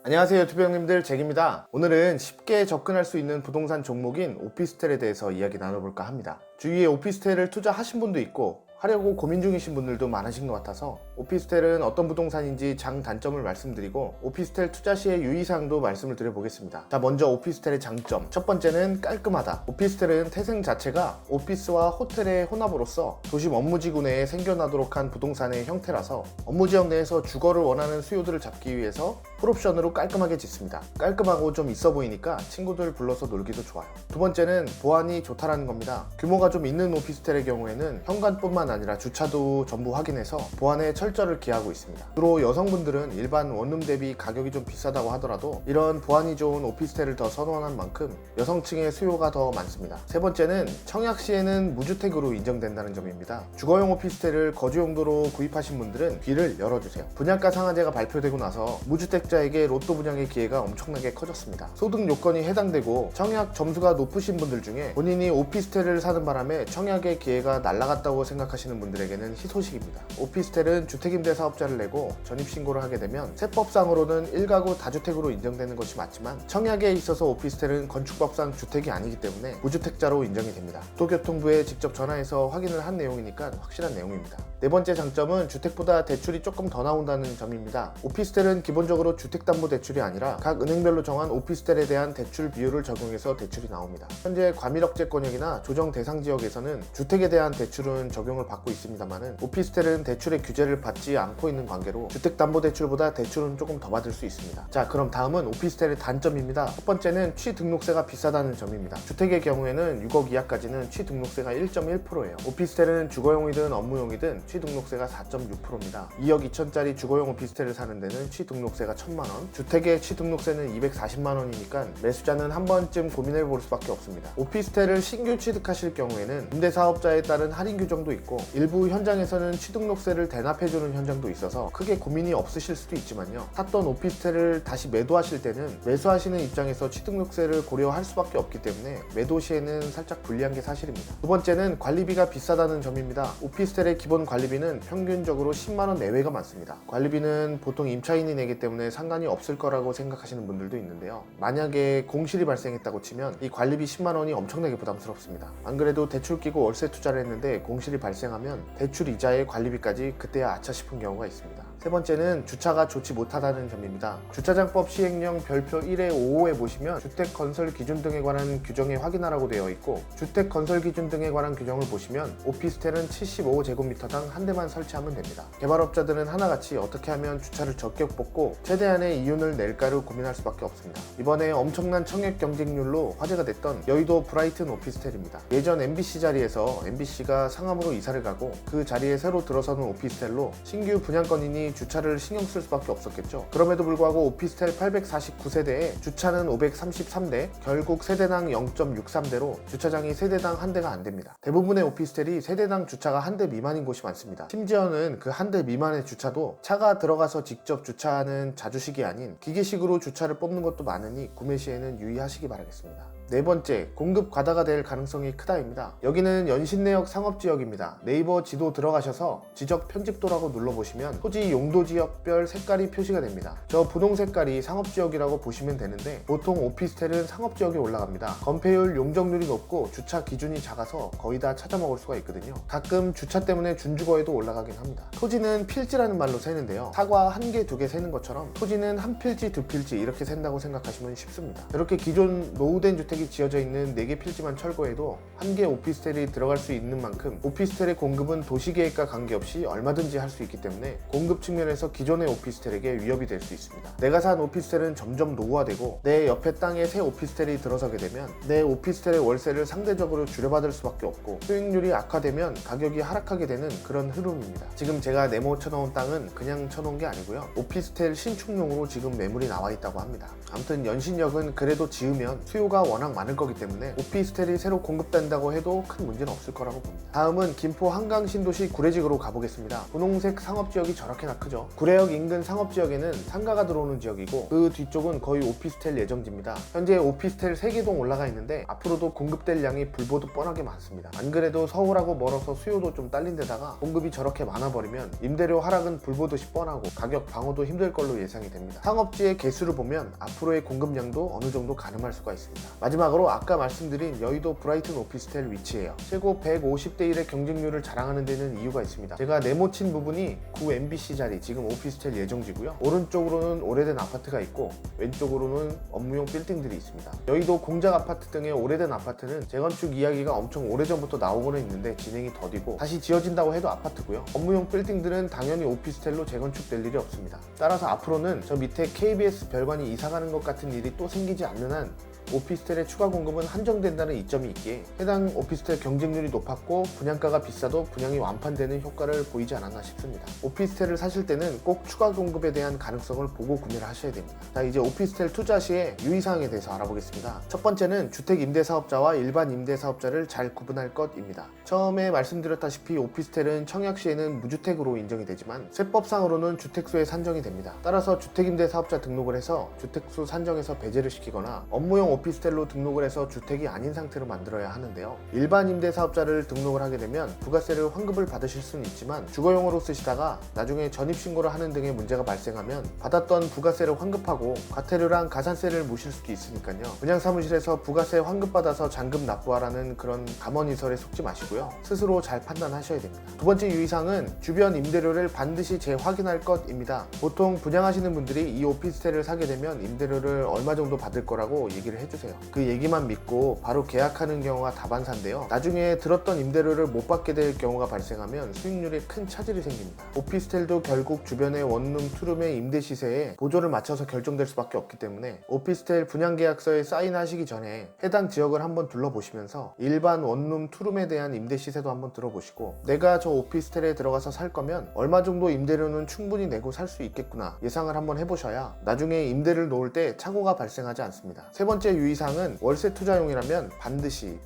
안녕하세요 유튜브 형님들, 잭입니다. 오늘은 쉽게 접근할 수 있는 부동산 종목인 오피스텔에 대해서 이야기 나눠볼까 합니다. 주위에 오피스텔을 투자하신 분도 있고 하려고 고민 중이신 분들도 많으신 것 같아서 오피스텔은 어떤 부동산인지 장단점을 말씀드리고 오피스텔 투자 시의 유의사항도 말씀을 드려보겠습니다. 자, 먼저 오피스텔의 장점. 첫 번째는 깔끔하다. 오피스텔은 태생 자체가 오피스와 호텔의 혼합으로서 도심 업무지구 내에 생겨나도록 한 부동산의 형태라서 업무지역 내에서 주거를 원하는 수요들을 잡기 위해서 풀옵션으로 깔끔하게 짓습니다. 깔끔하고 좀 있어 보이니까 친구들 불러서 놀기도 좋아요. 두 번째는 보안이 좋다라는 겁니다. 규모가 좀 있는 오피스텔의 경우에는 현관뿐만 아니라 주차도 전부 확인해서 보안에 철저를 기하고 있습니다. 주로 여성분들은 일반 원룸 대비 가격이 좀 비싸다고 하더라도 이런 보안이 좋은 오피스텔을 더 선호하는 만큼 여성층의 수요가 더 많습니다. 세 번째는 청약 시에는 무주택으로 인정된다는 점입니다. 주거용 오피스텔을 거주 용도로 구입하신 분들은 귀를 열어주세요. 분양가 상한제가 발표되고 나서 무주택자에게 로또 분양의 기회가 엄청나게 커졌습니다. 소득 요건이 해당되고 청약 점수가 높으신 분들 중에 본인이 오피스텔을 사는 바람에 청약의 기회가 날아갔다고 생각하시는 분들에게는 희소식입니다. 오피스텔은 주택임대 사업자를 내고 전입신고를 하게 되면 세법상으로는 1가구 다주택으로 인정되는 것이 맞지만 청약에 있어서 오피스텔은 건축법상 주택이 아니기 때문에 무주택자로 인정이 됩니다. 도교통부에 직접 전화해서 확인을 한 내용이니까 확실한 내용입니다. 네 번째 장점은 주택보다 대출이 조금 더 나온다는 점입니다. 오피스텔은 기본적으로 주택담보대출이 아니라 각 은행별로 정한 오피스텔에 대한 대출 비율을 적용해서 대출이 나옵니다. 현재 과밀억제권역이나 조정 대상 지역에서는 주택에 대한 대출은 적용을 받고 있습니다만 오피스텔은 대출의 규제를 받지 않고 있는 관계로 주택담보대출보다 대출은 조금 더 받을 수 있습니다. 자, 그럼 다음은 오피스텔의 단점입니다. 첫 번째는 취등록세가 비싸다는 점입니다. 주택의 경우에는 6억 이하까지는 취등록세가 1.1%예요. 오피스텔은 주거용이든 업무용이든 취등록세가 4.6%입니다. 2억 2천짜리 주거용 오피스텔을 사는 데는 취등록세가 1,000만원, 주택의 취등록세는 240만원이니까 매수자는 한 번쯤 고민해 볼 수밖에 없습니다. 오피스텔을 신규 취득하실 경우에는 임대사업자에 따른 할인 규정도 있고 일부 현장에서는 취등록세를 대납해주는 현장도 있어서 크게 고민이 없으실 수도 있지만요, 샀던 오피스텔을 다시 매도하실 때는 매수하시는 입장에서 취등록세를 고려할 수밖에 없기 때문에 매도 시에는 살짝 불리한 게 사실입니다. 두 번째는 관리비가 비싸다는 점입니다. 오피스텔의 기본 관리비는 평균적으로 10만원 내외가 많습니다. 관리비는 보통 임차인이 내기 때문에 상관이 없을 거라고 생각하시는 분들도 있는데요, 만약에 공실이 발생했다고 치면 이 관리비 10만원이 엄청나게 부담스럽습니다. 안 그래도 대출 끼고 월세 투자를 했는데 공실이 발생하면 대출 이자에 관리비까지 그때야 아차 싶은 경우가 있습니다. 세 번째는 주차가 좋지 못하다는 점입니다. 주차장법 시행령 별표 1에 5호에 보시면 주택 건설 기준 등에 관한 규정에 확인하라고 되어 있고, 주택 건설 기준 등에 관한 규정을 보시면 오피스텔은 75제곱미터당 한 대만 설치하면 됩니다. 개발업자들은 하나같이 어떻게 하면 주차를 적게 뽑고 최대한의 이윤을 낼까를 고민할 수밖에 없습니다. 이번에 엄청난 청약 경쟁률로 화제가 됐던 여의도 브라이튼 오피스텔입니다. 예전 MBC 자리에서 MBC가 상암으로 이사를 가고 그 자리에 새로 들어서는 오피스텔로 신규 분양권이니 주차를 신경 쓸 수밖에 없었겠죠. 그럼에도 불구하고 오피스텔 849세대에 주차는 533대, 결국 세대당 0.63대로 주차장이 세대당 한 대가 안 됩니다. 대부분의 오피스텔이 세대당 주차가 한 대 미만인 곳이 많습니다. 심지어는 그 한 대 미만의 주차도 차가 들어가서 직접 주차하는 자주식이 아닌 기계식으로 주차를 뽑는 것도 많으니 구매 시에는 유의하시기 바라겠습니다. 네 번째, 공급 과다가 될 가능성이 크다입니다. 여기는 연신내역 상업지역입니다. 네이버 지도 들어가셔서 지적 편집도라고 눌러보시면 토지 용도지역별 색깔이 표시가 됩니다. 저 분홍 색깔이 상업지역이라고 보시면 되는데 보통 오피스텔은 상업지역에 올라갑니다. 건폐율, 용적률이 높고 주차 기준이 작아서 거의 다 찾아먹을 수가 있거든요. 가끔 주차 때문에 준주거에도 올라가긴 합니다. 토지는 필지라는 말로 세는데요, 사과 한 개, 두 개 세는 것처럼 토지는 한 필지, 두 필지 이렇게 센다고 생각하시면 쉽습니다. 이렇게 기존 노후된 주택 이 지어져 있는 4개 필지만 철거해도 한 개 오피스텔이 들어갈 수 있는 만큼 오피스텔의 공급은 도시계획과 관계없이 얼마든지 할 수 있기 때문에 공급 측면에서 기존의 오피스텔에게 위협이 될 수 있습니다. 내가 산 오피스텔은 점점 노후화되고 내 옆에 땅에 새 오피스텔이 들어서게 되면 내 오피스텔의 월세를 상대적으로 줄여받을 수밖에 없고 수익률이 악화되면 가격이 하락하게 되는 그런 흐름입니다. 지금 제가 네모 쳐놓은 땅은 그냥 쳐놓은 게 아니고요, 오피스텔 신축용으로 지금 매물이 나와 있다고 합니다. 아무튼 연신역은 그래도 지으면 수요가 워낙 워낙 많을 거기 때문에 오피스텔이 새로 공급된다고 해도 큰 문제는 없을 거라고 봅니다. 다음은 김포 한강 신도시 구례지구로 가보겠습니다. 분홍색 상업지역이 저렇게나 크죠. 구례역 인근 상업지역에는 상가가 들어오는 지역이고 그 뒤쪽은 거의 오피스텔 예정지입니다. 현재 오피스텔 3개동 올라가 있는데 앞으로도 공급될 양이 불보듯 뻔하게 많습니다. 안 그래도 서울하고 멀어서 수요도 좀 딸린 데다가 공급이 저렇게 많아버리면 임대료 하락은 불보듯이 뻔하고 가격 방어도 힘들 걸로 예상이 됩니다. 상업지의 개수를 보면 앞으로의 공급량도 어느 정도 가늠할 수가 있습니다. 마지막으로 아까 말씀드린 여의도 브라이튼 오피스텔 위치예요. 최고 150대 1의 경쟁률을 자랑하는 데는 이유가 있습니다. 제가 네모친 부분이 9MBC 자리 지금 오피스텔 예정지고요. 오른쪽으로는 오래된 아파트가 있고 왼쪽으로는 업무용 빌딩들이 있습니다. 여의도 공작 아파트 등의 오래된 아파트는 재건축 이야기가 엄청 오래전부터 나오고는 있는데 진행이 더디고 다시 지어진다고 해도 아파트고요. 업무용 빌딩들은 당연히 오피스텔로 재건축될 일이 없습니다. 따라서 앞으로는 저 밑에 KBS 별관이 이사가는 것 같은 일이 또 생기지 않는 한 오피스텔의 추가 공급은 한정된다는 이점이 있기에 해당 오피스텔 경쟁률이 높았고 분양가가 비싸도 분양이 완판되는 효과를 보이지 않았나 싶습니다. 오피스텔을 사실 때는 꼭 추가 공급에 대한 가능성을 보고 구매를 하셔야 됩니다. 자, 이제 오피스텔 투자 시에 유의사항에 대해서 알아보겠습니다. 첫 번째는 주택 임대사업자와 일반 임대사업자를 잘 구분할 것입니다. 처음에 말씀드렸다시피 오피스텔은 청약 시에는 무주택으로 인정이 되지만 세법상으로는 주택수에 산정이 됩니다. 따라서 주택임대사업자 등록을 해서 주택수 산정에서 배제를 시키거나 업무용 오피스텔로 등록을 해서 주택이 아닌 상태로 만들어야 하는데요. 일반 임대사업자를 등록을 하게 되면 부가세를 환급을 받으실 수는 있지만 주거용으로 쓰시다가 나중에 전입신고를 하는 등의 문제가 발생하면 받았던 부가세를 환급하고 과태료랑 가산세를 모실 수도 있으니까요. 분양사무실에서 부가세 환급받아서 잔금 납부하라는 그런 감언이설에 속지 마시고요. 스스로 잘 판단하셔야 됩니다. 두 번째 유의사항은 주변 임대료를 반드시 재확인할 것입니다. 보통 분양하시는 분들이 이 오피스텔을 사게 되면 임대료를 얼마 정도 받을 거라고 얘기를 해주세요. 그 얘기만 믿고 바로 계약하는 경우가 다반사인데요. 나중에 들었던 임대료를 못 받게 될 경우가 발생하면 수익률에 큰 차질이 생깁니다. 오피스텔도 결국 주변의 원룸, 투룸의 임대 시세에 보조를 맞춰서 결정될 수밖에 없기 때문에 오피스텔 분양계약서에 사인하시기 전에 해당 지역을 한번 둘러보시면서 일반 원룸, 투룸에 대한 임대 시세도 한번 들어보시고 내가 저 오피스텔에 들어가서 살 거면 얼마 정도 임대료는 충분히 내고 살 수 있겠구나 예상을 한번 해보셔야 나중에 임대를 놓을 때 착오가 발생하지 않습니다. 세 번째 유의사항은 월세 투자용이라면 반드시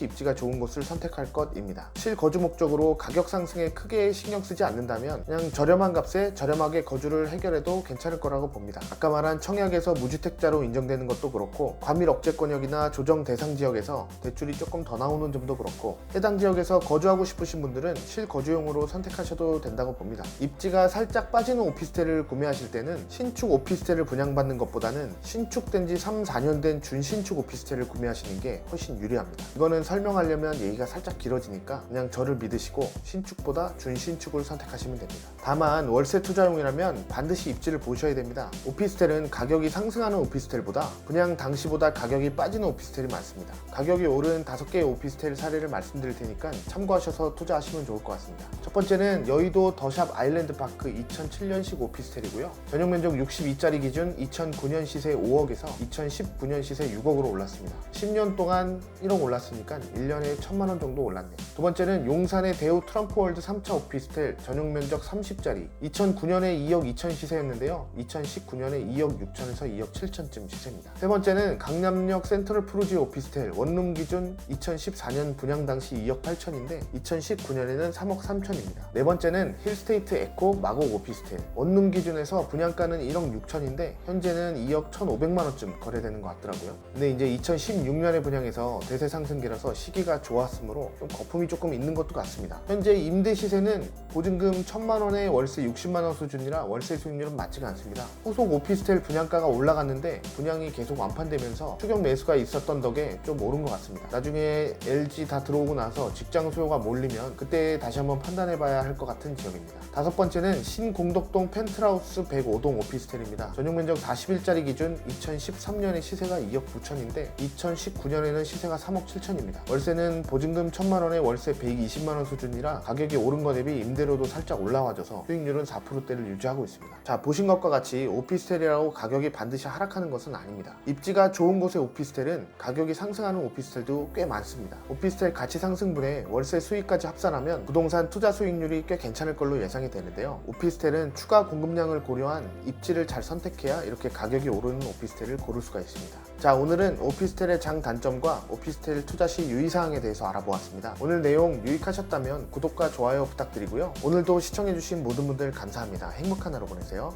입지가 좋은 곳을 선택할 것입니다. 실거주 목적으로 가격 상승에 크게 신경 쓰지 않는다면 그냥 저렴한 값에 저렴하게 거주를 해결해도 괜찮을 거라고 봅니다. 아까 말한 청약에서 무주택자로 인정되는 것도 그렇고 과밀 억제권역이나 조정 대상 지역에서 대출이 조금 더 나오는 점도 그렇고 해당 지역에서 거주하고 싶으신 분들은 실거주용으로 선택하셔도 된다고 봅니다. 입지가 살짝 빠지는 오피스텔을 구매하실 때는 신축 오피스텔을 분양받는 것보다는 신축된 지 3, 4년 된 준신축 오피스텔을 구매하시는 게 훨씬 유리합니다. 이거는 설명하려면 얘기가 살짝 길어지니까 그냥 저를 믿으시고 신축보다 준신축을 선택하시면 됩니다. 다만 월세 투자용이라면 반드시 입지를 보셔야 됩니다. 오피스텔은 가격이 상승하는 오피스텔보다 분양 당시보다 가격이 빠지는 오피스텔이 많습니다. 가격이 오른 5개의 오피스텔 사례를 말씀드릴 테니까 참고하셔서 투자하시면 좋을 것 같습니다. 첫 번째는 여의도 더샵 아일랜드파크 2007년식 오피스텔이고요. 전용 면적 62짜리 기준 2009년 시세 5억에서 2019년 시세 6억으로 올랐습니다. 10년 동안 1억 올랐으니까 1년에 1,000만 원 정도 올랐네요. 두 번째는 용산의 대우 트럼프월드 3차 오피스텔 전용 면적 30짜리 2009년에 2억 2천 시세였는데요. 2019년에 2억 6천에서 2억 7천쯤 시세입니다. 세 번째는 강남역 센트럴 푸르지 오피스텔 원룸 기준 2014년 분양 당시 2억 8천인데 2019년에는 3억 3천입니다. 네 번째는 힐스테이트 에코 마곡 오피스텔 원룸 기준에서 분양가는 1억 6천인데 현재는 2억 1,500만 원쯤 거래되는 것 같더라고요. 근데 이제 2016년에 분양해서 대세 상승기라서 시기가 좋았으므로 좀 거품이 조금 있는 것도 같습니다. 현재 임대 시세는 보증금 1,000만 원에 월세 60만 원 수준이라 월세 수익률은 맞지가 않습니다. 후속 오피스텔 분양가가 올라갔는데 분양이 계속 완판되면서 추격 매수가 있었던 덕에 좀 오른 것 같습니다. 나중에 LG 다 들어오고 나서 직장 수요가 몰리면 그때 다시 한번 판단해봐야 할 것 같은 지역입니다. 다섯 번째는 신공덕동 펜트하우스 105동 오피스텔입니다. 전용 면적 41짜리 기준 2013년에 시세가 2억 9천인데 2019년에는 시세가 3억 7천입니다. 월세는 보증금 1,000만 원에 월세 120만 원 수준이라 가격이 오른 것 대비 임대료도 살짝 올라와줘서 수익률은 4%대를 유지하고 있습니다. 자, 보신 것과 같이 오피스텔이라고 가격이 반드시 하락하는 것은 아닙니다. 입지가 좋은 곳의 오피스텔은 가격이 상승하는 오피스텔도 꽤 많습니다. 오피스텔 가치 상승분에 월세 수익까지 합산하면 부동산 투자 수익률이 꽤 괜찮을 걸로 예상이 되는데요. 오피스텔은 추가 공급량을 고려한 입지를 잘 선택해야 이렇게 가격이 오르는 오피스텔을 고를 수가 있습니다. 자, 오늘은 오피스텔의 장단점과 오피스텔 투자 시 유의사항에 대해서 알아보았습니다. 오늘 내용 유익하셨다면 구독과 좋아요 부탁드리고요. 오늘도 시청해주신 모든 분들 감사합니다. 행복한 하루 보내세요.